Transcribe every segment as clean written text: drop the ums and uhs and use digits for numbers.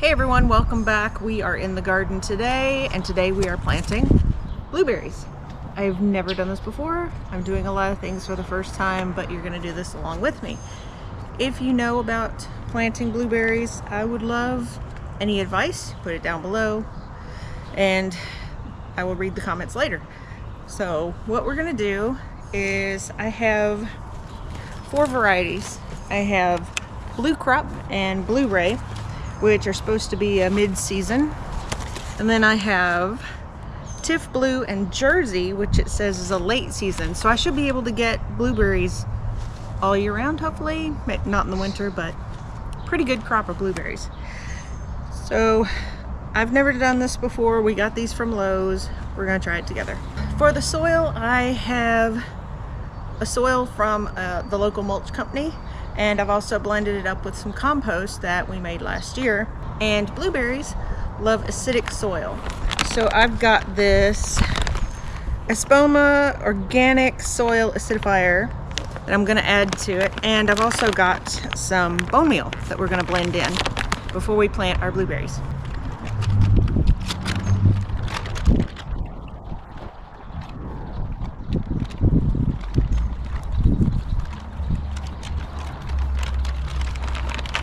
Hey everyone, welcome back. We are in the garden today, and today we are planting blueberries. I've never done this before. I'm doing a lot of things for the first time, but you're gonna do this along with me. If you know about planting blueberries, I would love any advice. Put it down below, and I will read the comments later. So what we're gonna do is I have 4 varieties. I have Blue Crop and Blueberry, which are supposed to be a mid-season. And then I have Tiff Blue and Jersey, which it says is a late season. So I should be able to get blueberries all year round, hopefully. Not in the winter, but pretty good crop of blueberries. So I've never done this before. We got these from Lowe's. We're gonna try it together. For the soil, I have a soil from the local mulch company, and I've also blended it up with some compost that we made last year. And blueberries love acidic soil. So I've got this Espoma organic soil acidifier that I'm gonna add to it. And I've also got some bone meal that we're gonna blend in before we plant our blueberries.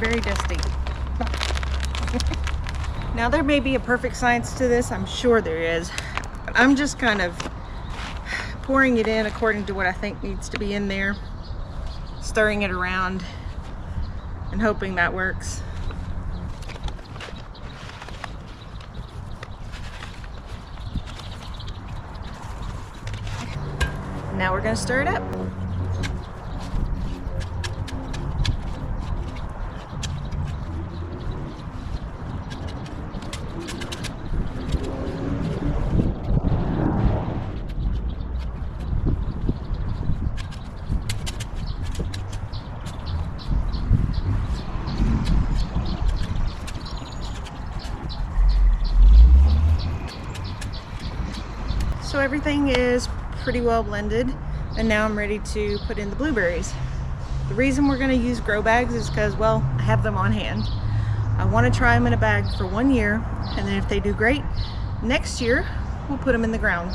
Very dusty. Now there may be a perfect science to this, I'm sure there is. I'm just kind of pouring it in according to what I think needs to be in there, stirring it around and hoping that works. Now we're going to stir it up. So everything is pretty well blended, and now I'm ready to put in the blueberries. The reason we're going to use grow bags is because, well, I have them on hand. I want to try them in a bag for 1 year, and then if they do great, next year we'll put them in the ground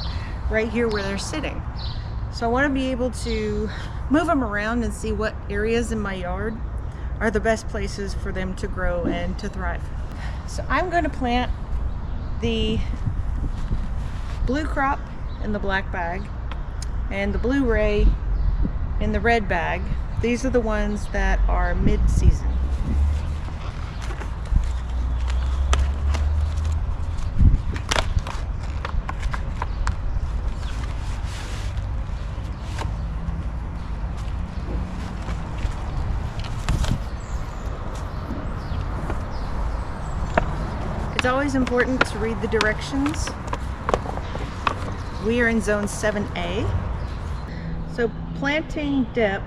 right here where they're sitting. So I want to be able to move them around and see what areas in my yard are the best places for them to grow and to thrive. So I'm going to plant the Blue Crop in the black bag and the Blueberry in the red bag. These are the ones that are mid-season. It's always important to read the directions. We are in zone 7A. So planting depth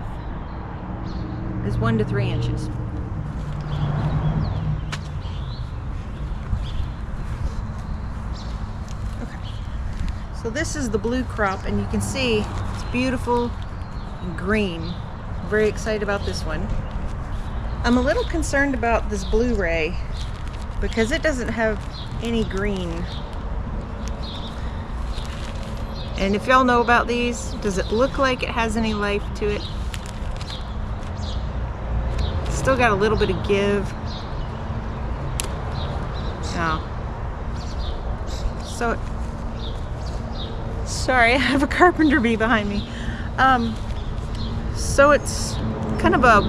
is 1 to 3 inches. Okay. So this is the Blue Crop, and you can see it's beautiful and green. I'm very excited about this one. I'm a little concerned about this Blueberry because it doesn't have any green. And if y'all know about these, does it look like it has any life to it? Still got a little bit of give. No. So, sorry, I have a carpenter bee behind me. So it's kind of a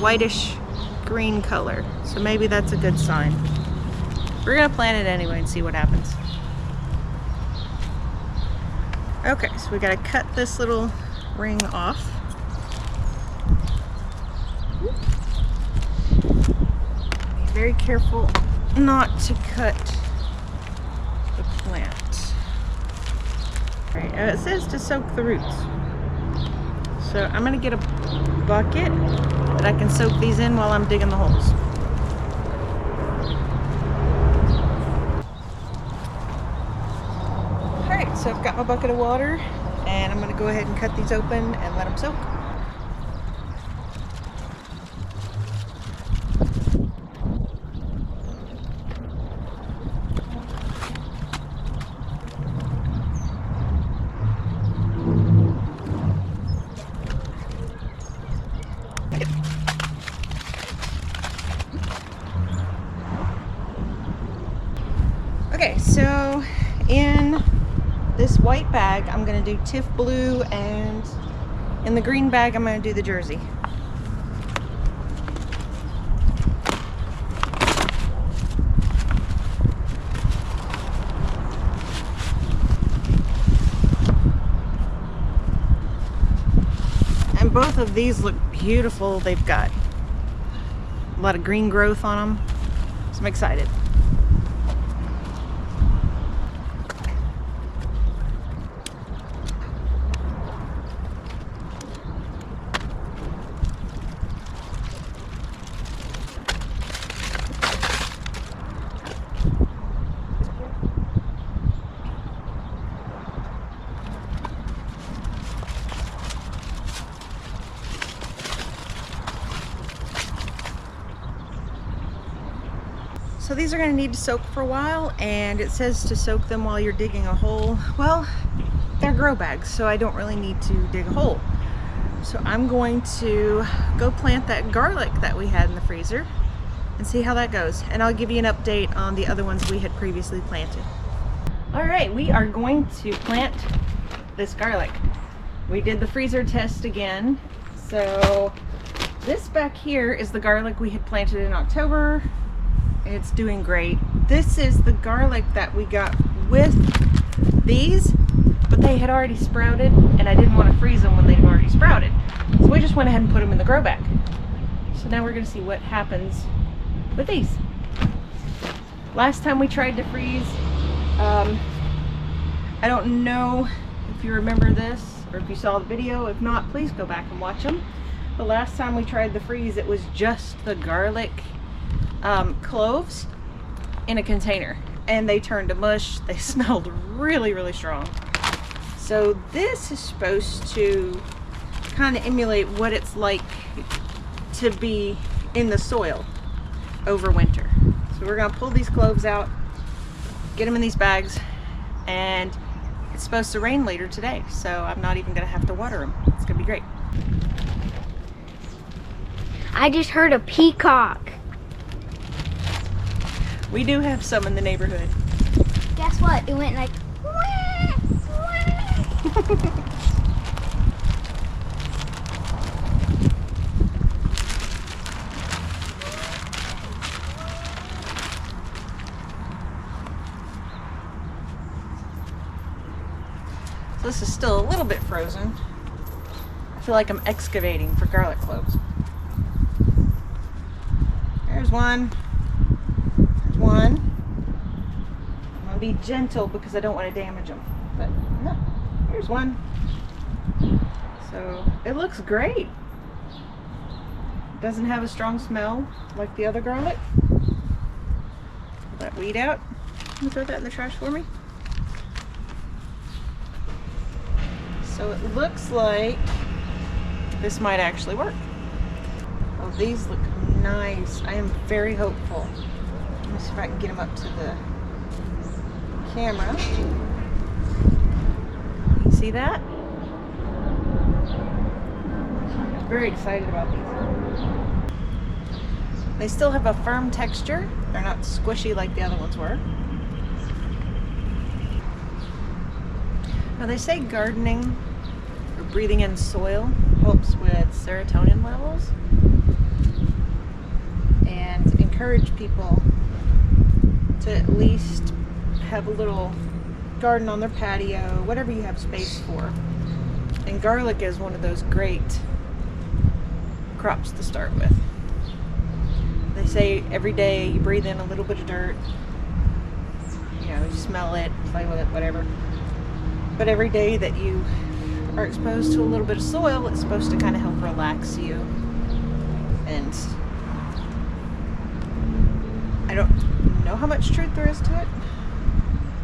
whitish green color. So maybe that's a good sign. We're gonna plant it anyway and see what happens. Okay, so we gotta cut this little ring off. Be very careful not to cut the plant. All right, it says to soak the roots. So I'm gonna get a bucket that I can soak these in while I'm digging the holes. So I've got my bucket of water, and I'm going to go ahead and cut these open and let them soak. Okay, so in this white bag, I'm gonna do Tiff Blue, and in the green bag, I'm gonna do the Jersey. And both of these look beautiful. They've got a lot of green growth on them, so I'm excited. So these are going to need to soak for a while, and it says to soak them while you're digging a hole. Well, they're grow bags, so I don't really need to dig a hole. So I'm going to go plant that garlic that we had in the freezer and see how that goes. And I'll give you an update on the other ones we had previously planted. All right, we are going to plant this garlic. We did the freezer test again. So this back here is the garlic we had planted in October. It's doing great. This is the garlic that we got with these, but they had already sprouted, and I didn't want to freeze them when they'd already sprouted. So we just went ahead and put them in the grow bag. So now we're going to see what happens with these. Last time we tried to freeze, I don't know if you remember this or if you saw the video. If not, please go back and watch them. The last time we tried the freeze, it was just the garlic cloves in a container, and they turned to mush. They smelled really, really strong. So this is supposed to kind of emulate what it's like to be in the soil over winter. So we're gonna pull these cloves out, get them in these bags, and it's supposed to rain later today, so I'm not even gonna have to water them. It's gonna be great. I just heard a peacock. We do have some in the neighborhood. Guess what? It went like, wah, wah. So this is still a little bit frozen. I feel like I'm excavating for garlic cloves. There's one. One. I'm gonna be gentle because I don't want to damage them, but no, here's one. So it looks great. Doesn't have a strong smell like the other garlic. Pull that weed out. Can you throw that in the trash for me? So it looks like this might actually work. Oh, these look nice. I am very hopeful. Let me see if I can get them up to the camera. You see that? I'm very excited about these. They still have a firm texture. They're not squishy like the other ones were. Now they say gardening or breathing in soil helps with serotonin levels and encourage people to at least have a little garden on their patio, whatever you have space for. And garlic is one of those great crops to start with. They say every day you breathe in a little bit of dirt, you know, you smell it, play with it, whatever. But every day that you are exposed to a little bit of soil, it's supposed to kind of help relax you. And I don't know how much truth there is to it,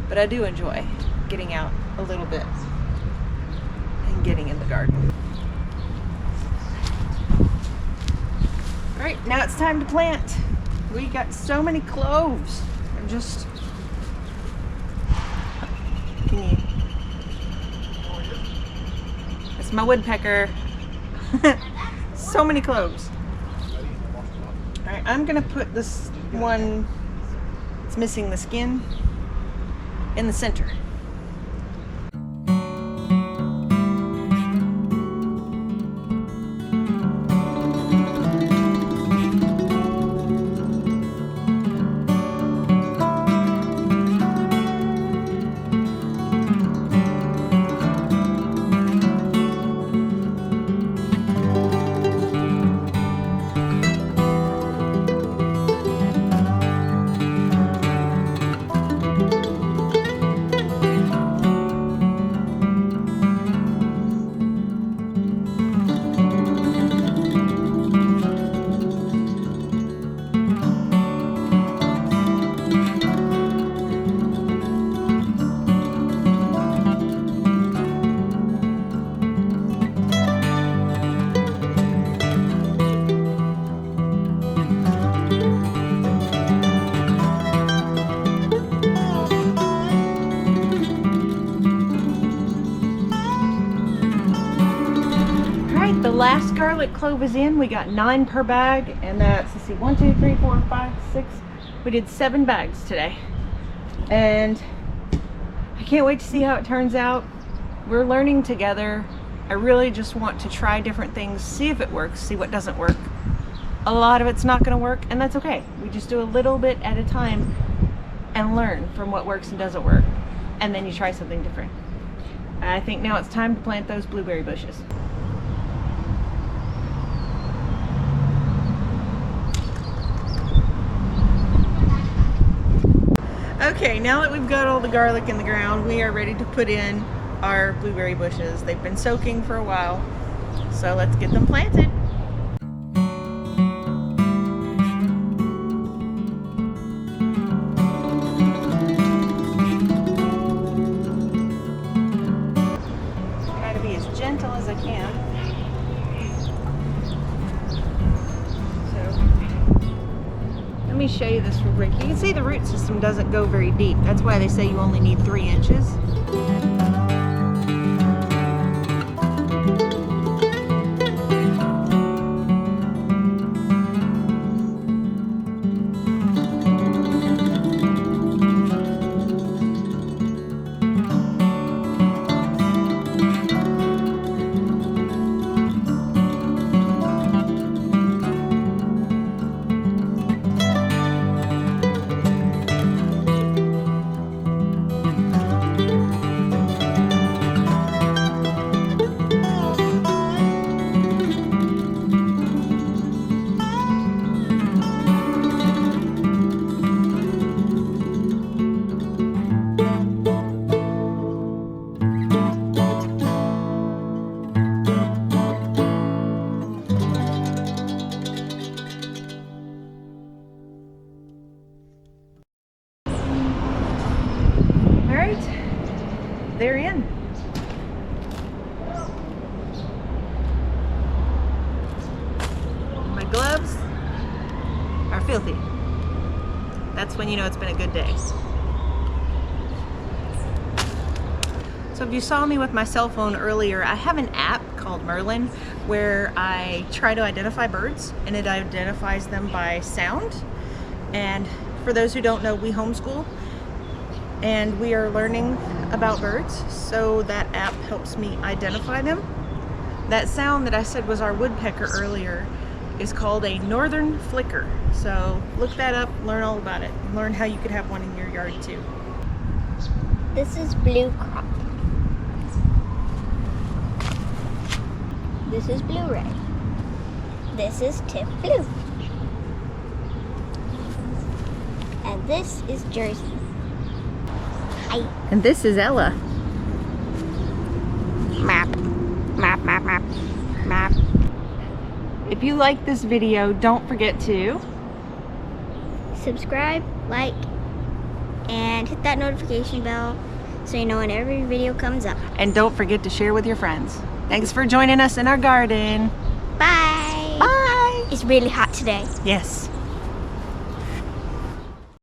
but I do enjoy getting out a little bit and getting in the garden. All right, now it's time to plant. We got so many cloves. I'm just, can you? It's my woodpecker. So many cloves. All right, I'm gonna put this one, it's missing the skin. in the center. The last garlic clove is in. We got 9 per bag, and that's, let's see, 1, 2, 3, 4, 5, 6. We did 7 bags today, and I can't wait to see how it turns out. We're learning together. I really just want to try different things, see if it works, see what doesn't work. A lot of it's not going to work, and that's okay. We just do a little bit at a time and learn from what works and doesn't work, and then you try something different. I think now it's time to plant those blueberry bushes. Okay, now that we've got all the garlic in the ground, we are ready to put in our blueberry bushes. They've been soaking for a while, so let's get them planted. Try to be as gentle as I can. Let me show you this real quick. You can see the root system doesn't go very deep. That's why they say you only need 3 inches. They're in. My gloves are filthy. That's when you know it's been a good day. So if you saw me with my cell phone earlier, I have an app called Merlin where I try to identify birds, and it identifies them by sound. And for those who don't know, we homeschool and we are learning about birds, so that app helps me identify them. That sound that I said was our woodpecker earlier is called a northern flicker. So look that up, learn all about it, learn how you could have one in your yard too. This is blue crop. This is blue ray. This is tip blue. And this is Jersey. Hi. And this is Ella. Map. Map, map, map, map. If you like this video, don't forget to subscribe, like, and hit that notification bell so you know when every video comes up. And don't forget to share with your friends. Thanks for joining us in our garden. Bye. Bye. It's really hot today. Yes.